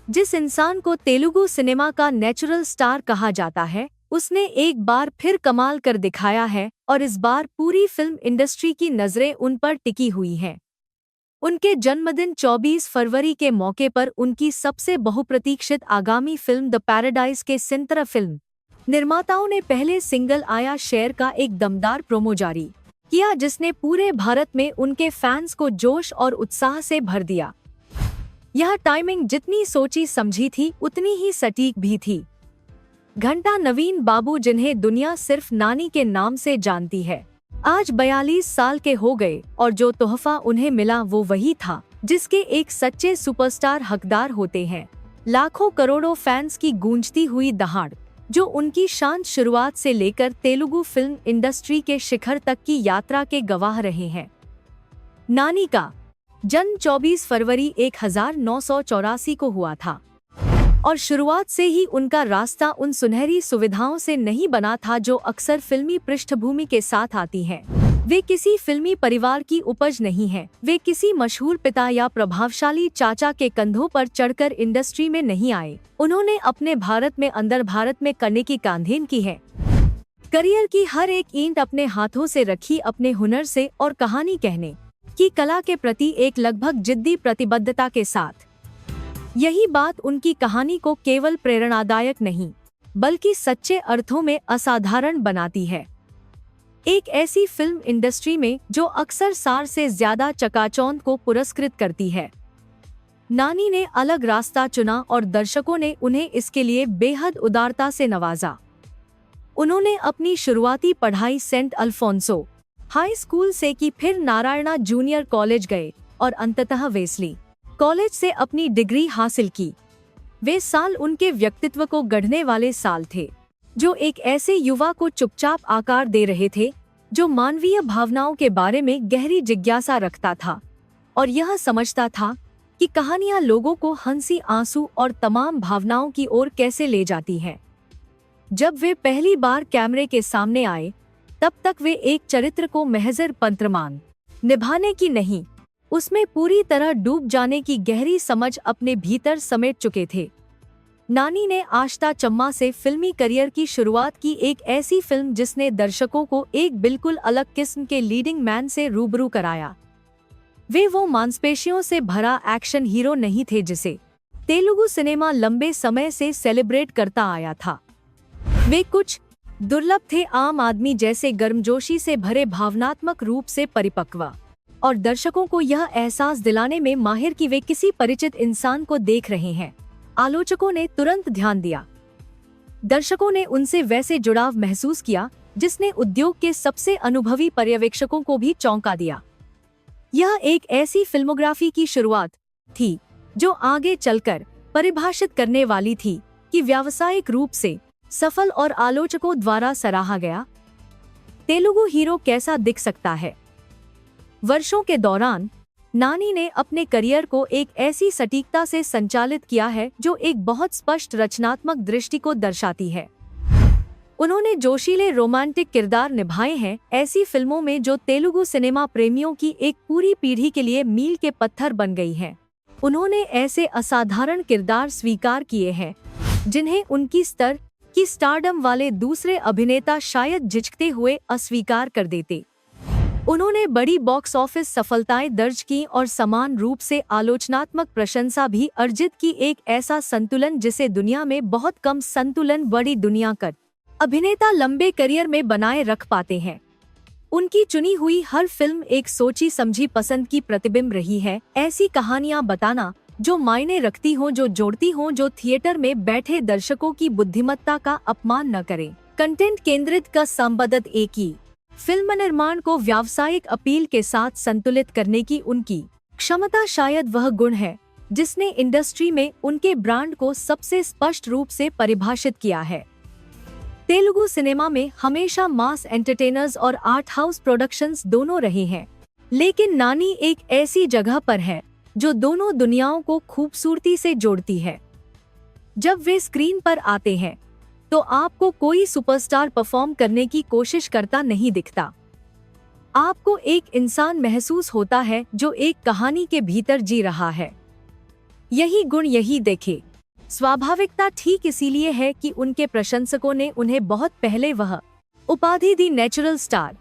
जिस इंसान को तेलुगु सिनेमा का नेचुरल स्टार कहा जाता है, उसने एक बार फिर कमाल कर दिखाया है और इस बार पूरी फिल्म इंडस्ट्री की नज़रें उन पर टिकी हुई हैं। उनके जन्मदिन 24 फरवरी के मौके पर उनकी सबसे बहुप्रतीक्षित आगामी फिल्म द पैराडाइज के सिंतरा फिल्म निर्माताओं ने पहले सिंगल आया शेयर का एक दमदार प्रोमो जारी किया, जिसने पूरे भारत में उनके फैंस को जोश और उत्साह से भर दिया। यह टाइमिंग जितनी सोची समझी थी उतनी ही सटीक भी थी। घंटा नवीन बाबू, जिन्हें दुनिया सिर्फ नानी के नाम से जानती है, आज 42 साल के हो गए और जो तोहफा उन्हें मिला वो वही था जिसके एक सच्चे सुपरस्टार हकदार होते हैं। लाखों करोड़ों फैंस की गूंजती हुई दहाड़, जो उनकी शांत शुरुआत से लेकर तेलुगु फिल्म इंडस्ट्री के शिखर तक की यात्रा के गवाह रहे हैं। नानी का जन्म 24 फरवरी 1984 को हुआ था और शुरुआत से ही उनका रास्ता उन सुनहरी सुविधाओं से नहीं बना था जो अक्सर फिल्मी पृष्ठभूमि के साथ आती हैं। वे किसी फिल्मी परिवार की उपज नहीं हैं। वे किसी मशहूर पिता या प्रभावशाली चाचा के कंधों पर चढ़कर इंडस्ट्री में नहीं आए। उन्होंने अपने भारत में अंदर भारत में करने की कांधेन की है। करियर की हर एक ईंट अपने हाथों से रखी, अपने हुनर से और कहानी कहने की कला के प्रति एक लगभग जिद्दी प्रतिबद्धता के साथ। यही बात उनकी कहानी को केवल प्रेरणादायक नहीं बल्कि सच्चे अर्थों में असाधारण बनाती है। एक ऐसी फिल्म इंडस्ट्री में जो अक्सर सार से ज्यादा चकाचौंध को पुरस्कृत करती है। नानी ने अलग रास्ता चुना और दर्शकों ने उन्हें इसके लिए बेहद उदारता से नवाजा। उन्होंने अपनी शुरुआती पढ़ाई सेंट अल्फोंसो हाई स्कूल से की, फिर नारायणा जूनियर कॉलेज गए और अंततः वेस्ली कॉलेज से अपनी डिग्री हासिल की। वे साल उनके व्यक्तित्व को गढ़ने वाले साल थे, जो एक ऐसे युवा को चुपचाप आकार दे रहे थे जो मानवीय भावनाओं के बारे में गहरी जिज्ञासा रखता था और यह समझता था कि कहानियां लोगों को हंसी, आंसू और तमाम भावनाओं की ओर कैसे ले जाती हैं। जब वे पहली बार कैमरे के सामने आए, तब तक वे एक चरित्र को महज़ पंत्रमान निभाने की नहीं, उसमें पूरी तरह डूब जाने की गहरी समझ अपने भीतर समेट चुके थे। नानी ने आश्ता चम्मा से फिल्मी करियर की शुरुआत की, एक ऐसी फिल्म जिसने दर्शकों को एक बिल्कुल अलग किस्म के लीडिंग मैन से रूबरू कराया। वे वो मांसपेशियों से भरा एक्शन हीरो नहीं थे जिसे तेलुगु सिनेमा लंबे समय से सेलिब्रेट करता आया था। वे कुछ दुर्लभ थे, आम आदमी जैसे गर्मजोशी से भरे, भावनात्मक रूप से परिपक्व और दर्शकों को यह एहसास दिलाने में माहिर कि वे किसी परिचित इंसान को देख रहे हैं। आलोचकों ने तुरंत ध्यान दिया। दर्शकों ने उनसे वैसे जुड़ाव महसूस किया जिसने उद्योग के सबसे अनुभवी पर्यवेक्षकों को भी चौंका दिया। यह एक ऐसी फिल्मोग्राफी की शुरुआत थी जो आगे चलकर परिभाषित करने वाली थी कि व्यावसायिक रूप से सफल और आलोचकों द्वारा सराहा गया तेलुगु हीरो कैसा दिख सकता है। वर्षों के दौरान नानी ने अपने करियर को एक ऐसी सटीकता से संचालित किया है जो एक बहुत स्पष्ट रचनात्मक दृष्टि को दर्शाती है। उन्होंने जोशीले रोमांटिक किरदार निभाए हैं ऐसी फिल्मों में जो तेलुगु सिनेमा प्रेमियों की एक पूरी पीढ़ी के लिए मील के पत्थर बन गई हैं। उन्होंने ऐसे असाधारण किरदार स्वीकार किए हैं जिन्हें उनकी स्तर की स्टारडम वाले दूसरे अभिनेता शायद झिझकते हुए अस्वीकार कर देते। उन्होंने बड़ी बॉक्स ऑफिस सफलताएं दर्ज की और समान रूप से आलोचनात्मक प्रशंसा भी अर्जित की, एक ऐसा संतुलन जिसे दुनिया में बहुत कम संतुलन बड़ी दुनिया कर अभिनेता लंबे करियर में बनाए रख पाते हैं। उनकी चुनी हुई हर फिल्म एक सोची समझी पसंद की प्रतिबिंब रही है, ऐसी कहानियां बताना जो मायने रखती हों, जो जोड़ती हों, जो थिएटर में बैठे दर्शकों की बुद्धिमत्ता का अपमान न करें। कंटेंट केंद्रित का संबद्ध एक ही फिल्म निर्माण को व्यावसायिक अपील के साथ संतुलित करने की उनकी क्षमता शायद वह गुण है जिसने इंडस्ट्री में उनके ब्रांड को सबसे स्पष्ट रूप से परिभाषित किया है। तेलुगु सिनेमा में हमेशा मास एंटरटेनर्स और आर्ट हाउस प्रोडक्शंस दोनों रहे हैं, लेकिन नानी एक ऐसी जगह पर है जो दोनों दुनियाओं को खूबसूरती से जोड़ती है। जब वे स्क्रीन पर आते हैं तो आपको कोई सुपरस्टार परफॉर्म करने की कोशिश करता नहीं दिखता। आपको एक इंसान महसूस होता है जो एक कहानी के भीतर जी रहा है। यही गुण, यही देखे स्वाभाविकता ठीक इसीलिए है कि उनके प्रशंसकों ने उन्हें बहुत पहले वह उपाधि दी नेचुरल स्टार।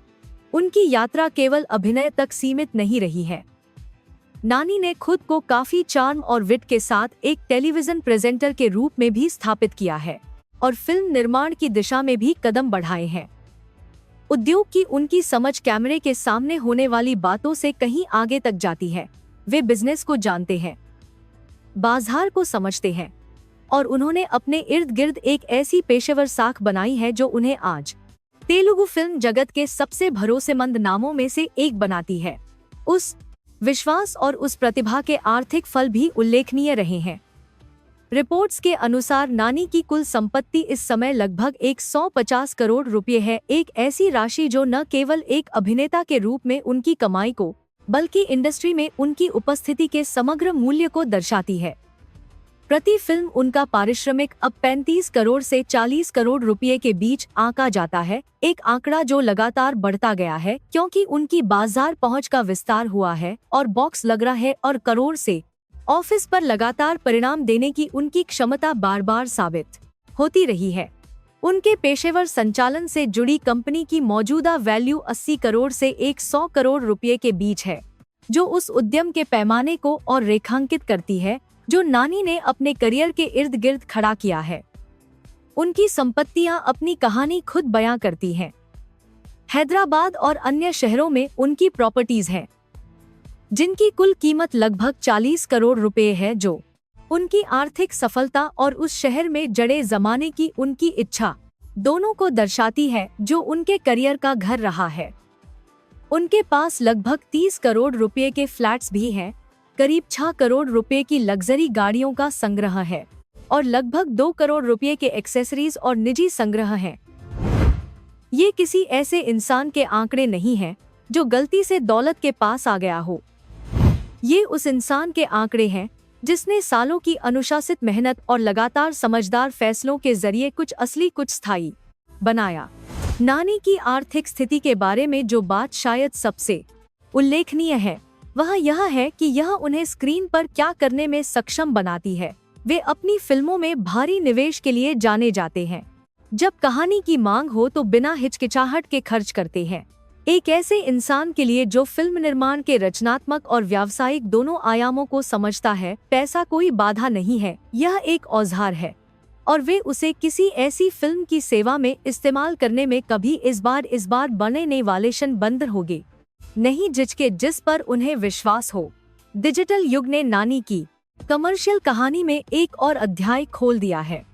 उनकी यात्रा केवल अभिनय तक सीमित नहीं रही है। नानी ने खुद को काफी चार्म और विट के साथ एक टेलीविजन प्रेजेंटर के रूप में भी स्थापित किया है और फिल्म निर्माण की दिशा में भी कदम बढ़ाए हैं। उद्योग की उनकी समझ कैमरे के सामने होने वाली बातों से कहीं आगे तक जाती है। वे बिजनेस को जानते हैं, बाजार को समझते हैं और उन्होंने अपने इर्द गिर्द एक ऐसी पेशेवर साख बनाई है जो उन्हें आज तेलुगु फिल्म जगत के सबसे भरोसेमंद नामों में से एक बनाती है। उस विश्वास और उस प्रतिभा के आर्थिक फल भी उल्लेखनीय रहे हैं। रिपोर्ट्स के अनुसार नानी की कुल संपत्ति इस समय लगभग 150 करोड़ रुपए है, एक ऐसी राशि जो न केवल एक अभिनेता के रूप में उनकी कमाई को बल्कि इंडस्ट्री में उनकी उपस्थिति के समग्र मूल्य को दर्शाती है। प्रति फिल्म उनका पारिश्रमिक अब 35 करोड़ से 40 करोड़ रुपए के बीच आंका जाता है, एक आंकड़ा जो लगातार बढ़ता गया है क्योंकि उनकी बाजार पहुंच का विस्तार हुआ है और बॉक्स लग रहा है और करोड़ से ऑफिस पर लगातार परिणाम देने की उनकी क्षमता बार बार साबित होती रही है। उनके पेशेवर संचालन से जुड़ी कंपनी की मौजूदा वैल्यू 80 करोड़ से 100 करोड़ रुपए के बीच है, जो उस उद्यम के पैमाने को और रेखांकित करती है जो नानी ने अपने करियर के इर्द गिर्द खड़ा किया है। उनकी संपत्तियां अपनी कहानी खुद बयां करती हैं। हैदराबाद और अन्य शहरों में उनकी प्रॉपर्टीज हैं, जिनकी कुल कीमत लगभग 40 करोड़ रुपए है, जो उनकी आर्थिक सफलता और उस शहर में जड़े जमाने की उनकी इच्छा दोनों को दर्शाती है जो उनके करियर का घर रहा है। उनके पास लगभग 30 करोड़ रुपए के फ्लैट्स भी हैं, करीब 6 करोड़ रुपए की लग्जरी गाड़ियों का संग्रह है और लगभग 2 करोड़ रुपए के एक्सेसरीज और निजी संग्रह हैं। ये किसी ऐसे इंसान के आंकड़े नहीं हैं जो गलती से दौलत के पास आ गया हो। ये उस इंसान के आंकड़े हैं जिसने सालों की अनुशासित मेहनत और लगातार समझदार फैसलों के जरिए कुछ असली कुछ स्थायी बनाया। नानी की आर्थिक स्थिति के बारे में जो बात शायद सबसे उल्लेखनीय है वह यह है कि यह उन्हें स्क्रीन पर क्या करने में सक्षम बनाती है। वे अपनी फिल्मों में भारी निवेश के लिए जाने जाते हैं। जब कहानी की मांग हो तो बिना हिचकिचाहट के खर्च करते हैं। एक ऐसे इंसान के लिए जो फिल्म निर्माण के रचनात्मक और व्यावसायिक दोनों आयामों को समझता है, पैसा कोई बाधा नहीं है, यह एक औजार है और वे उसे किसी ऐसी फिल्म की सेवा में इस्तेमाल करने में कभी इस बार बनने वाले बंद होंगे नहीं जिसके जिस पर उन्हें विश्वास हो। डिजिटल युग ने नानी की कमर्शियल कहानी में एक और अध्याय खोल दिया है।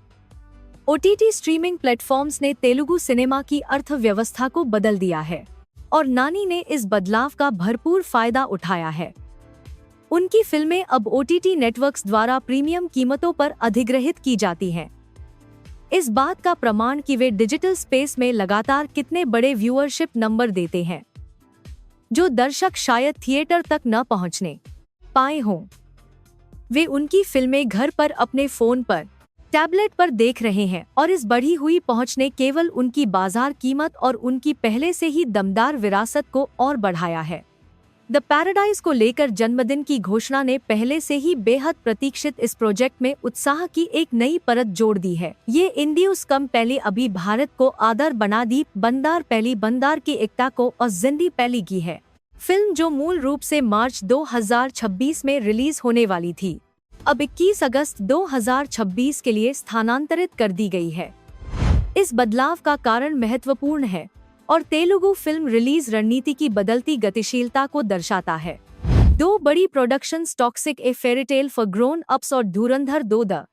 ओटीटी स्ट्रीमिंग प्लेटफॉर्म्स ने तेलुगु सिनेमा की अर्थव्यवस्था को बदल दिया है और नानी ने इस बदलाव का भरपूर फायदा उठाया है। उनकी फिल्में अब ओटीटी नेटवर्क्स द्वारा प्रीमियम कीमतों पर अधिग्रहित की जाती हैं। इस बात का प्रमाण कि वे डिजिटल स्पेस में लगातार कितने बड़े व्यूअरशिप नंबर देते हैं जो दर्शक शायद थिएटर तक न पहुंचने पाए हों। वे उनकी फिल्में घर पर अपने फोन पर, टैबलेट पर देख रहे हैं और इस बढ़ी हुई पहुंच ने केवल उनकी बाजार कीमत और उनकी पहले से ही दमदार विरासत को और बढ़ाया है। द पैराडाइज को लेकर जन्मदिन की घोषणा ने पहले से ही बेहद प्रतीक्षित इस प्रोजेक्ट में उत्साह की एक नई परत जोड़ दी है। ये इंडियस कम पहले अभी भारत को आदर बना दी बंदार पहली बंदार की एकता को और जिंदी पहली की है। फिल्म जो मूल रूप से मार्च 2026 में रिलीज होने वाली थी, अब 21 अगस्त 2026 के लिए स्थानांतरित कर दी गई है। इस बदलाव का कारण महत्वपूर्ण है और तेलुगु फिल्म रिलीज रणनीति की बदलती गतिशीलता को दर्शाता है। दो बड़ी productions toxic A fairy tale for grown ups और धुरंधर 2 द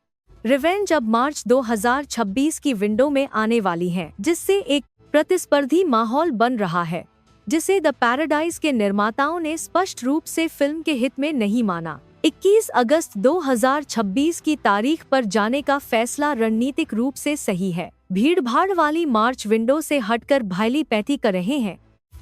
रिवेंज अब मार्च 2026 की विंडो में आने वाली हैं, जिससे एक प्रतिस्पर्धी माहौल बन रहा है जिसे द पैराडाइज के निर्माताओं ने स्पष्ट रूप से फिल्म के हित में नहीं माना। 21 अगस्त 2026 की तारीख पर जाने का फैसला रणनीतिक रूप से सही है। भीड़भाड़ वाली मार्च विंडो से हटकर भाईली पैथी कर रहे हैं।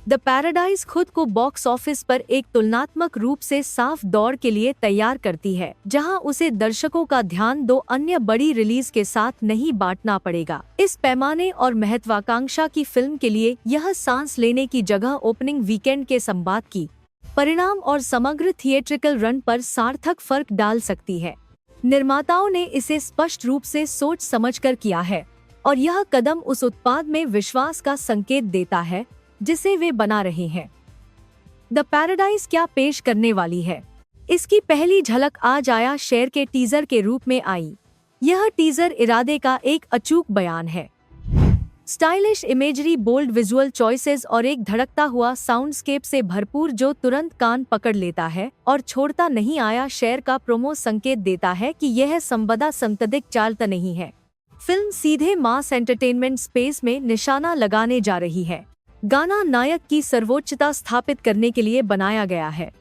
द पैराडाइज खुद को बॉक्स ऑफिस पर एक तुलनात्मक रूप से साफ दौड़ के लिए तैयार करती है, जहां उसे दर्शकों का ध्यान दो अन्य बड़ी रिलीज के साथ नहीं बांटना पड़ेगा। इस पैमाने और महत्वाकांक्षा की फिल्म के लिए यह सांस लेने की जगह ओपनिंग वीकेंड के संवाद की परिणाम और समग्र थिएट्रिकल रन पर सार्थक फर्क डाल सकती है। निर्माताओं ने इसे स्पष्ट रूप से सोच समझकर किया है और यह कदम उस उत्पाद में विश्वास का संकेत देता है जिसे वे बना रहे हैं। द पैराडाइज क्या पेश करने वाली है, इसकी पहली झलक आज आया शेर के टीजर के रूप में आई। यह टीजर इरादे का एक अचूक बयान है। Stylish imagery, bold visual choices और एक धड़कता हुआ साउंडस्केप से भरपूर जो तुरंत कान पकड़ लेता है और छोड़ता नहीं। आया शेर का प्रोमो संकेत देता है कि यह संबदा संतदिक चालता नहीं है। फिल्म सीधे मास एंटरटेनमेंट स्पेस में निशाना लगाने जा रही है। गाना नायक की सर्वोच्चता स्थापित करने के लिए बनाया गया है।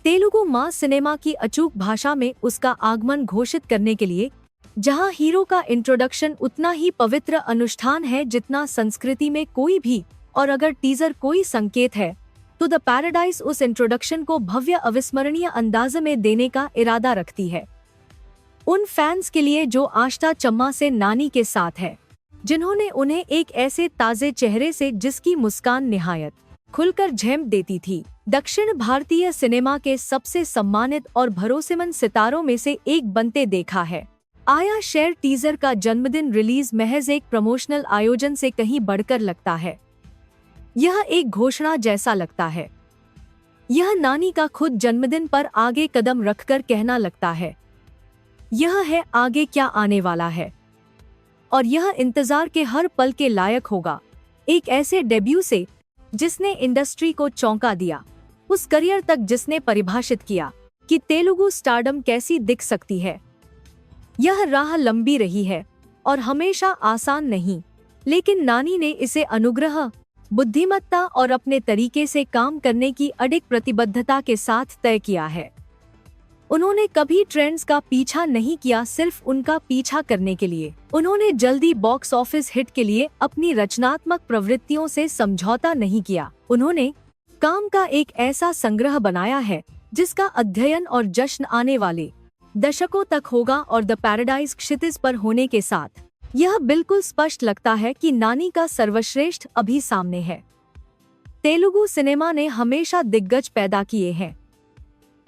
तेलुगु मास सिनेमा की अचूक भाषा में उसका आगमन घोषित करने के लिए, जहां हीरो का इंट्रोडक्शन उतना ही पवित्र अनुष्ठान है जितना संस्कृति में कोई भी, और अगर टीजर कोई संकेत है तो द पैराडाइज उस इंट्रोडक्शन को भव्य अविस्मरणीय अंदाज में देने का इरादा रखती है। उन फैंस के लिए जो आष्टा चम्मा से नानी के साथ है, जिन्होंने उन्हें एक ऐसे ताजे चेहरे से जिसकी मुस्कान निहायत खुलकर झेम देती थी, दक्षिण भारतीय सिनेमा के सबसे सम्मानित और भरोसेमंद सितारों में से एक बनते देखा है। आया शेर टीजर का जन्मदिन रिलीज महज एक प्रमोशनल आयोजन से कहीं बढ़कर लगता है। यह एक घोषणा जैसा लगता है। यह नानी का खुद जन्मदिन पर आगे कदम रखकर कहना लगता है, यह है आगे क्या आने वाला है और यह इंतजार के हर पल के लायक होगा। एक ऐसे डेब्यू से जिसने इंडस्ट्री को चौंका दिया, उस करियर तक जिसने परिभाषित किया कि तेलुगु स्टारडम कैसी दिख सकती है। यह राह लंबी रही है और हमेशा आसान नहीं, लेकिन नानी ने इसे अनुग्रह, बुद्धिमत्ता और अपने तरीके से काम करने की अडिग प्रतिबद्धता के साथ तय किया है। उन्होंने कभी ट्रेंड्स का पीछा नहीं किया सिर्फ उनका पीछा करने के लिए। उन्होंने जल्दी बॉक्स ऑफिस हिट के लिए अपनी रचनात्मक प्रवृत्तियों से समझौता नहीं किया। उन्होंने काम का एक ऐसा संग्रह बनाया है जिसका अध्ययन और जश्न आने वाले दशकों तक होगा, और द पैराडाइज क्षितिज पर होने के साथ यह बिल्कुल स्पष्ट लगता है कि नानी का सर्वश्रेष्ठ अभी सामने है। तेलुगु सिनेमा ने हमेशा दिग्गज पैदा किए हैं।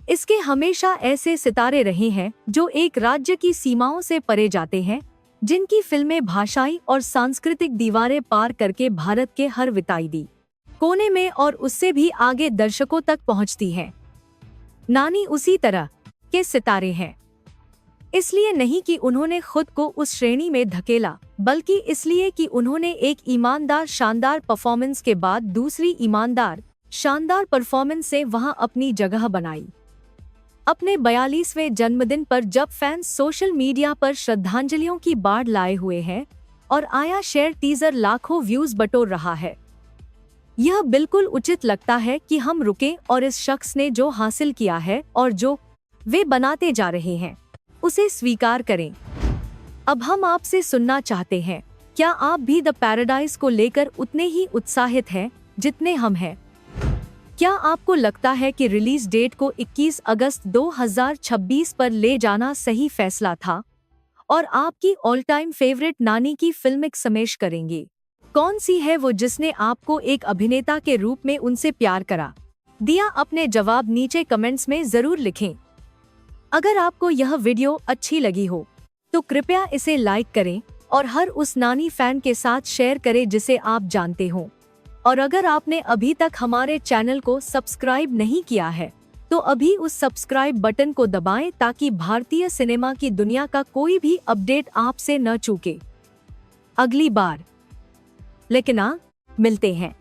इसके हमेशा ऐसे सितारे रहे हैं जो एक राज्य की सीमाओं से परे जाते हैं, जिनकी फिल्में भाषाई और सांस्कृतिक दीवारें पार करके भारत के हर विताईदी कोने में और उससे भी आगे दर्शकों तक पहुंचती हैं। नानी उसी तरह के सितारे हैं, इसलिए नहीं कि उन्होंने खुद को उस श्रेणी में धकेला, बल्कि इसलिए कि उन्होंने एक ईमानदार शानदार परफॉर्मेंस के बाद दूसरी ईमानदार शानदार परफॉर्मेंस से वहां अपनी जगह बनाई। अपने 42वें जन्मदिन पर जब फैंस सोशल मीडिया पर श्रद्धांजलियों की बाढ़ लाए हुए हैं और आया शेर टीजर लाखों व्यूज बटोर रहा है, यह बिल्कुल उचित लगता है कि हम रुकें और इस शख्स ने जो हासिल किया है और जो वे बनाते जा रहे हैं उसे स्वीकार करें। अब हम आपसे सुनना चाहते हैं, क्या आप भी द पैराडाइज को लेकर उतने ही उत्साहित हैं जितने हम हैं? क्या आपको लगता है कि रिलीज डेट को 21 अगस्त 2026 पर ले जाना सही फैसला था? और आपकी ऑल टाइम फेवरेट नानी की फिल्म समेश करेंगे? कौन सी है वो जिसने आपको एक अभिनेता के रूप में उनसे प्यार करा दिया? अपने जवाब नीचे कमेंट्स में जरूर लिखें। अगर आपको यह वीडियो अच्छी लगी हो तो कृपया इसे लाइक करें और हर उस नानी फैन के साथ शेयर करें जिसे आप जानते हो। और अगर आपने अभी तक हमारे चैनल को सब्सक्राइब नहीं किया है तो अभी उस सब्सक्राइब बटन को दबाएं ताकि भारतीय सिनेमा की दुनिया का कोई भी अपडेट आपसे न चूके। अगली बार लेकिन मिलते हैं।